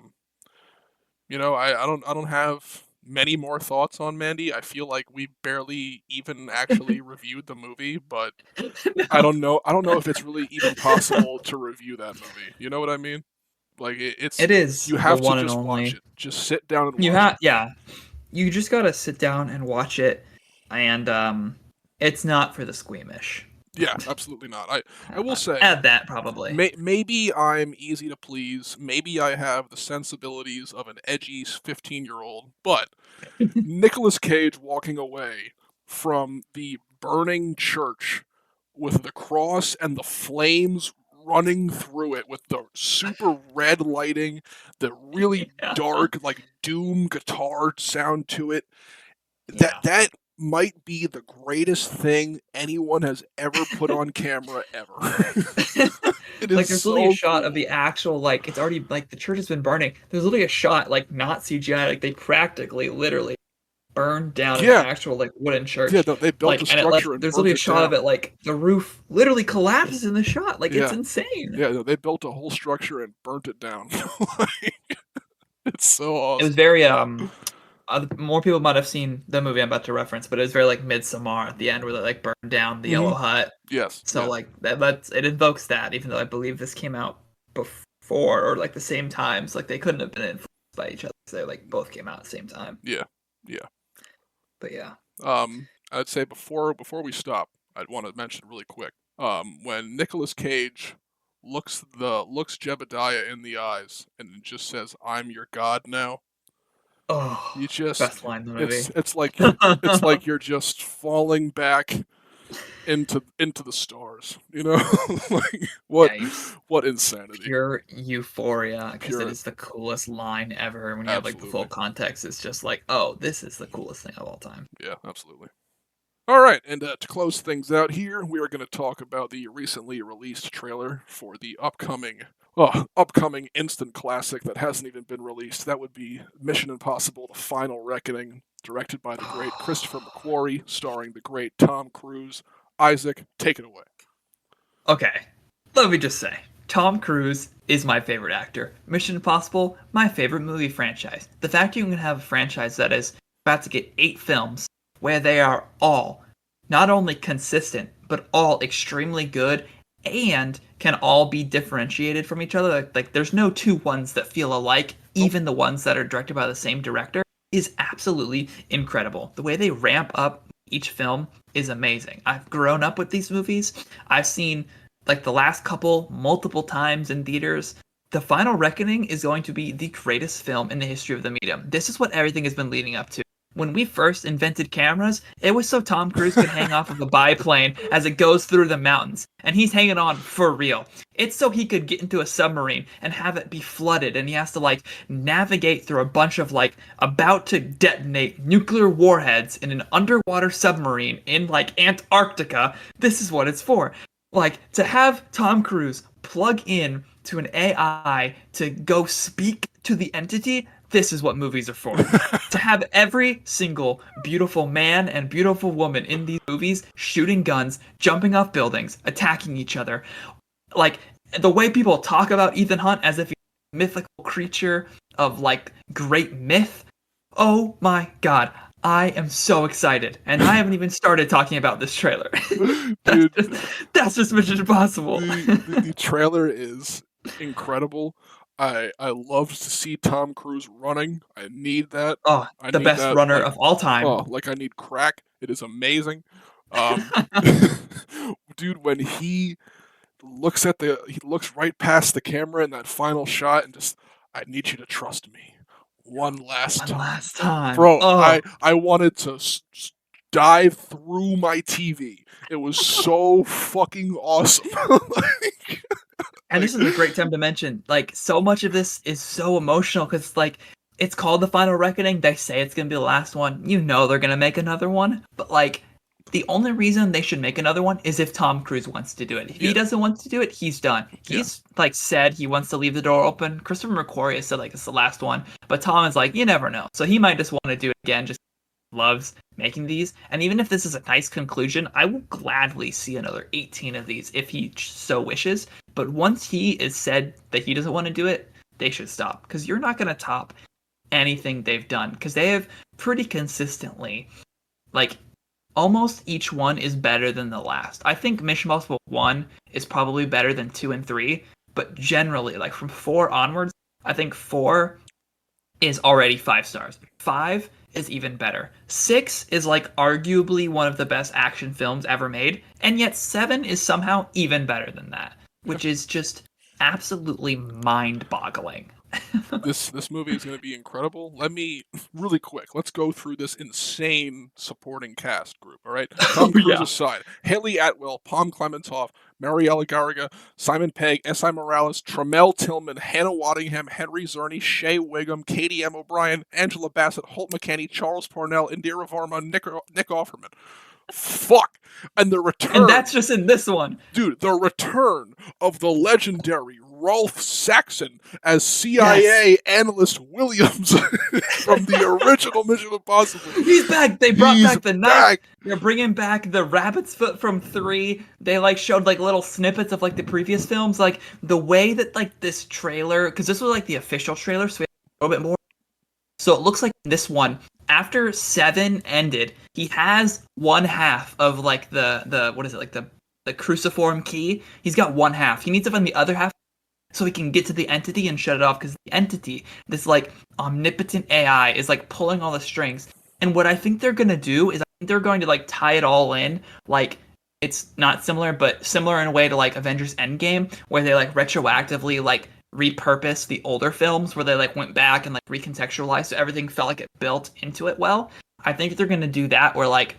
don't have many more thoughts on Mandy. I feel like we barely even actually reviewed the movie, but I No, don't know. I don't know if it's really even possible to review that movie. You know what I mean? Like it's it is you the have to one and just watch only. it. Just sit down and You watch it. have, yeah. You just gotta sit down and watch it, and it's not for the squeamish. Yeah, absolutely not. I will say Add that probably. maybe I'm easy to please. Maybe I have the sensibilities of an edgy 15-year-old, but Nicolas Cage walking away from the burning church with the cross and the flames running through it with the super red lighting, the really Yeah, dark like doom guitar sound to it. That yeah. that might be the greatest thing anyone has ever put on camera ever. It Like is there's literally a so shot of cool. the actual like it's already like the church has been burning. There's literally a shot like not CGI, like they practically literally burned down an Yeah, actual like wooden yeah. church. No, they built the Like and it like structure and there's burnt literally a it shot of down. it like the roof literally collapses in the shot. Like it's Yeah, insane. yeah. No, they built a whole structure and burnt it down. Like, it's so It was awesome. very more people might have seen the movie I'm about to reference, but it was very like Midsommar at the end where they like burned down the Hmm. yellow hut. Yes, So yeah, like that's it invokes that, even though I believe this came out before or like the same times. Like they couldn't have been influenced by each other. So they like both came out at the same time. yeah, yeah. But yeah. I'd say before we stop, I'd want to mention really quick. When Nicolas Cage looks Jebediah in the eyes and just says, "I'm your god now." You Oh, just best line in the it's movie. it's like it's like you're just falling back into the stars. Like Yeah, you just what insanity. pure euphoria because it Pure, is the coolest line ever. When you have like the full absolutely. context, it's just like, oh, this is the coolest thing of all time. Yeah, absolutely. All right, and to close things out here, we are going to talk about the recently released trailer for the upcoming instant classic that hasn't even been released. That would be Mission Impossible: The Final Reckoning, directed by the great Christopher McQuarrie, starring the great Tom Cruise. Isaac, take it away. Okay, let me just say, Tom Cruise is my favorite actor. Mission Impossible, my favorite movie franchise. The fact you can have a franchise that is about to get 8 films where they are all not only consistent, but all extremely good and can all be differentiated from each other. Like there's no two ones that feel alike, Nope. even the ones that are directed by the same director, is absolutely incredible. The way they ramp up each film is amazing. I've grown up with these movies. I've seen like the last couple multiple times in theaters. The Final Reckoning is going to be the greatest film in the history of the medium. This is what everything has been leading up to. When we first invented cameras, it was so Tom Cruise could hang off of a biplane as it goes through the mountains, and he's hanging on for real. It's so he could get into a submarine and have it be flooded, and he has to like navigate through a bunch of like about to detonate nuclear warheads in an underwater submarine in like Antarctica. This is what it's for. Like to have Tom Cruise plug in to an AI to go speak to the entity, this is what movies are for. To have every single beautiful man and beautiful woman in these movies shooting guns, jumping off buildings, attacking each other. Like the way people talk about Ethan Hunt as if he's a mythical creature of like great myth. Oh my god. I am so excited, and I haven't even started talking about this trailer. that's Dude, just that's just Mission Impossible. the trailer is incredible. I love to see Tom Cruise running. I need that. Oh, I the need best that runner like of all time. like I need crack. It is amazing. Um dude, when he looks right past the camera in that final shot and just, I need you to trust me one last One time. last time. Bro, Oh, I wanted to dive through my TV. It was so fucking awesome. like, and this is a great time to mention, like, so much of this is so emotional because, like, it's called The Final Reckoning. They say it's going to be the last one. You know they're going to make another one. But, like, the only reason they should make another one is if Tom Cruise wants to do it. If he yeah, doesn't want to do it, he's done. yeah. He's, like, said he wants to leave the door open. Christopher McQuarrie has said, like, it's the last one. But Tom is like, you never know. So he might just want to do it again, just loves making these. And even if this is a nice conclusion, I will gladly see another 18 of these if he so wishes. But once he is said that he doesn't want to do it, they should stop because you're not going to top anything they've done because they have pretty consistently, like, almost each one is better than the last. I think Mission Impossible 1 is probably better than 2 and 3, but generally, like, from 4 onwards, I think 4 is already 5 stars. 5 is even better. 6 is like arguably one of the best action films ever made, and yet 7 is somehow even better than that, Yeah. which is just absolutely mind-boggling. This movie is going to be incredible. Let me really quick. Let's go through this insane supporting cast group. All right, Oh Tom Cruise yeah. aside, Haley Atwell, Palm Clementoff, Mariella Garriga, Simon Pegg, S.I. Morales, Tremel Tillman, Hannah Waddingham, Henry Zerny, Shea Wiggum, Katie M. O'Brien, Angela Bassett, Holt McKenney, Charles Parnell, Indira Varma, Nick Offerman. Fuck, and the And that's return, just in this one. dude, the return of the legendary Rolf Saxon as Yes. CIA analyst Williams from the original Mission Impossible. He's back. They brought He's back the knife. back. They're bringing back the rabbit's foot from 3. They like showed like little snippets of like the previous films, like the way that like this trailer, because this was like the official trailer, so we have a little bit more. So it looks like this one, after 7 ended, he has one half of like the what is it, like the cruciform key. He's got one half. He needs to find the other half so he can get to the entity and shut it off because the entity, this like omnipotent AI, is like pulling all the strings. And what I think they're gonna do is I think they're going to like tie it all in like it's not similar, but similar in a way to like Avengers Endgame, where they like retroactively like repurposed the older films, where they like went back and like recontextualized, so everything felt like it built into it well. I think they're gonna do that, where like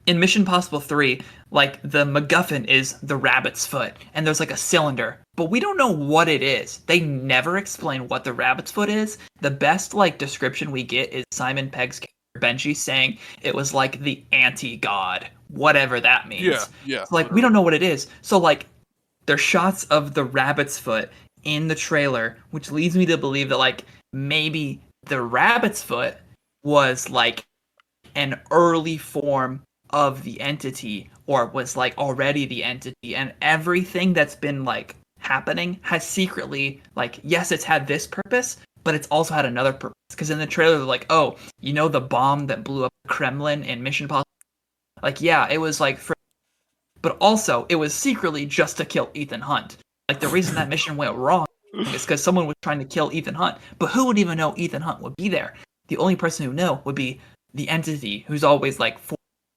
in Mission Impossible 3, like the MacGuffin is the rabbit's foot, and there's like a cylinder, but we don't know what it is. They never explain what the rabbit's foot is. The best like description we get is Simon Pegg's character Benji saying it was like the anti-god, whatever that Yeah, means. yeah, So like we don't literally. know what it is. So like there's shots of the rabbit's foot in the trailer, which leads me to believe that like maybe the rabbit's foot was like an early form of the entity or was like already the entity, and everything that's been like happening has secretly like, yes, it's had this purpose, but it's also had another purpose, because in the trailer they're like, oh, you know, the bomb that blew up the Kremlin in Mission Impossible, like, yeah, it was like for, but also it was secretly just to kill Ethan Hunt. Like the reason that mission went wrong is because someone was trying to kill Ethan Hunt, but who would even know Ethan Hunt would be there? The only person who know would be the entity, who's always like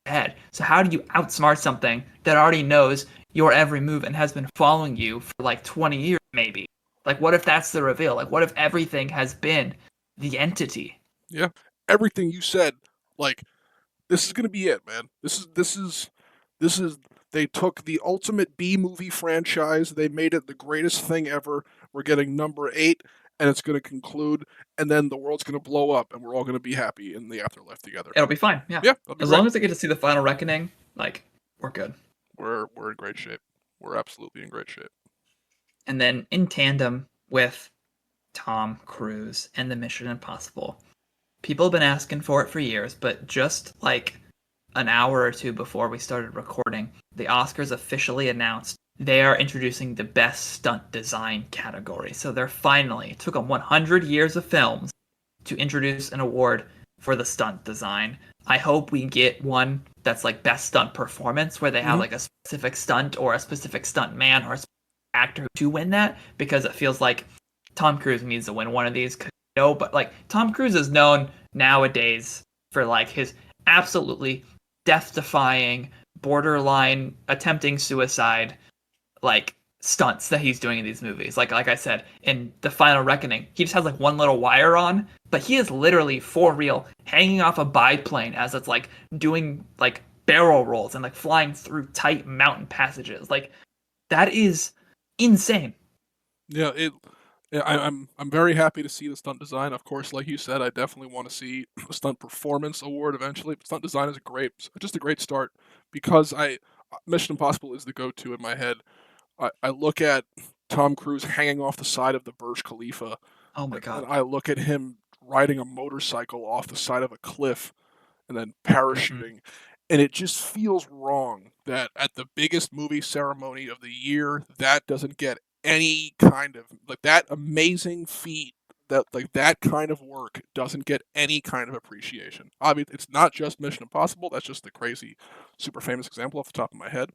ahead. So how do you outsmart something that already knows your every move and has been following you for like 20 years maybe? Like what if that's the reveal? Like what if everything has been the entity? Yeah, everything you said, like this is gonna be it, man. This is. They took the ultimate B movie franchise. They made it the greatest thing ever. We're getting number 8, and it's gonna conclude, and then the world's gonna blow up, and we're all gonna be happy in the afterlife together. It'll be fine. Yeah. Yeah, that'll be As great. long as I get to see the final reckoning, like we're good. We're in great shape. We're absolutely in great shape. And then in tandem with Tom Cruise and the Mission Impossible, people have been asking for it for years, but just like an hour or two before we started recording, the Oscars officially announced they are introducing the best stunt design category. So they're finally, it took them 100 years of films to introduce an award for the stunt design. I hope we get one that's like best stunt performance, where they have Mm-hmm. like a specific stunt or a specific stunt man or a actor to win that, because it feels like Tom Cruise needs to win one of these. No, but like Tom Cruise is known nowadays for like his absolutely death-defying, borderline attempting suicide, like stunts that he's doing in these movies. Like I said, in The Final Reckoning, he just has like one little wire on, but he is literally for real hanging off a biplane as it's like doing like barrel rolls and like flying through tight mountain passages. Like that is insane. Yeah, it. Yeah, I'm very happy to see the stunt design. Of course, like you said, I definitely want to see a stunt performance award eventually. But stunt design is just a great start because I Mission Impossible is the go-to in my head. I look at Tom Cruise hanging off the side of the Burj Khalifa, Oh my and god. I look at him riding a motorcycle off the side of a cliff and then Mm-hmm. parachuting. And it just feels wrong that at the biggest movie ceremony of the year, that doesn't get any kind of like that amazing feat, that like that kind of work doesn't get any kind of appreciation. Obviously, it's not just Mission Impossible. That's just the crazy, super famous example off the top of my head.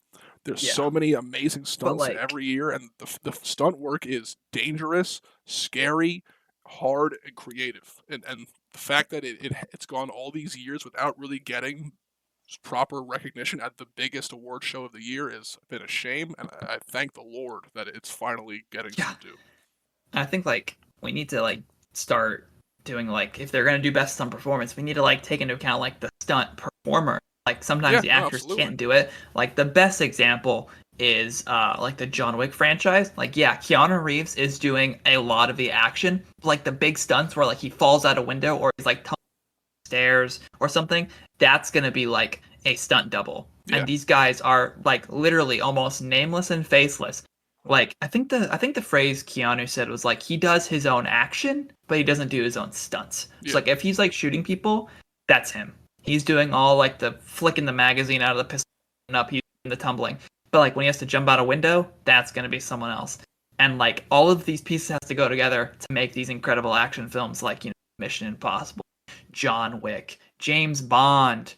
There's Yeah. so many amazing But stunts like, every year, and the stunt work is dangerous, scary, hard, and creative. And the fact that it's gone all these years without really getting proper recognition at the biggest award show of the year has been a shame, and I thank the Lord that it's finally getting yeah, some due. I think like we need to like start doing like, if they're gonna do best stunt performance, we need to like take into account like the stunt performer. Like sometimes Yeah, the no, actors absolutely. can't do it. Like the best example is like the John Wick franchise. Like yeah, Keanu Reeves is doing a lot of the action, like the big stunts where like he falls out a window or he's like stairs or something. That's gonna be like a stunt double. And Yeah, these guys are like literally almost nameless and faceless. Like I think the phrase Keanu said was like he does his own action, but he doesn't do his own stunts. So yeah, like if he's like shooting people, that's him. He's doing all like the flicking the magazine out of the pistol and up, he's doing the tumbling. But like when he has to jump out a window, that's gonna be someone else. And like all of these pieces has to go together to make these incredible action films like, you know, Mission Impossible, John Wick, James Bond,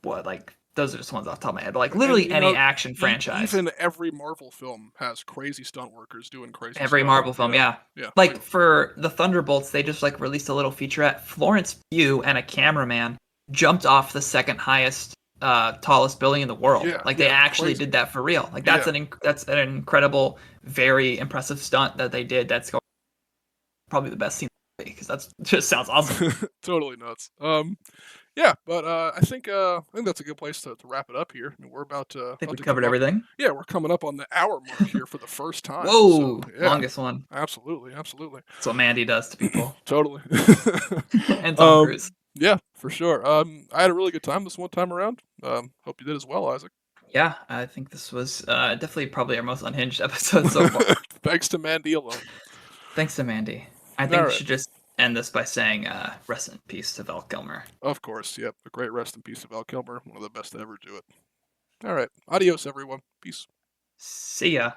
what like those are just ones off the top of my head, but like and literally any action franchise. even every Marvel film has crazy stunt workers doing crazy Every stuff. Marvel film, Yeah, yeah. yeah, like Like for the Thunderbolts, they just like released a little featurette. Florence Pugh and a cameraman jumped off the second highest tallest building in the world. Yeah, Like they yeah, actually crazy. did that for real. Like Yeah, that's an incredible, very impressive stunt that they did. That's probably the best scene because that's just sounds awesome. totally nuts. Yeah, but I think that's a good place to wrap it up here. I mean, we're I think about we to covered come up. everything. Yeah, we're coming up on the hour mark here for the first time. So Whoa, yeah, longest one. absolutely, absolutely, That's what Mandy does to people. totally. And Tom um, Cruise. yeah, for sure. I had a really good time this one time around. Hope you did as well, Isaac. Yeah, I think this was definitely probably our most unhinged episode so far. Thanks to Mandy alone. Thanks to Mandy. I All think we right. should just end this by saying rest in peace to Val Kilmer. Of course, yep. A great rest in peace to Val Kilmer, one of the best to ever do it. All right. Adios, everyone. Peace. See ya.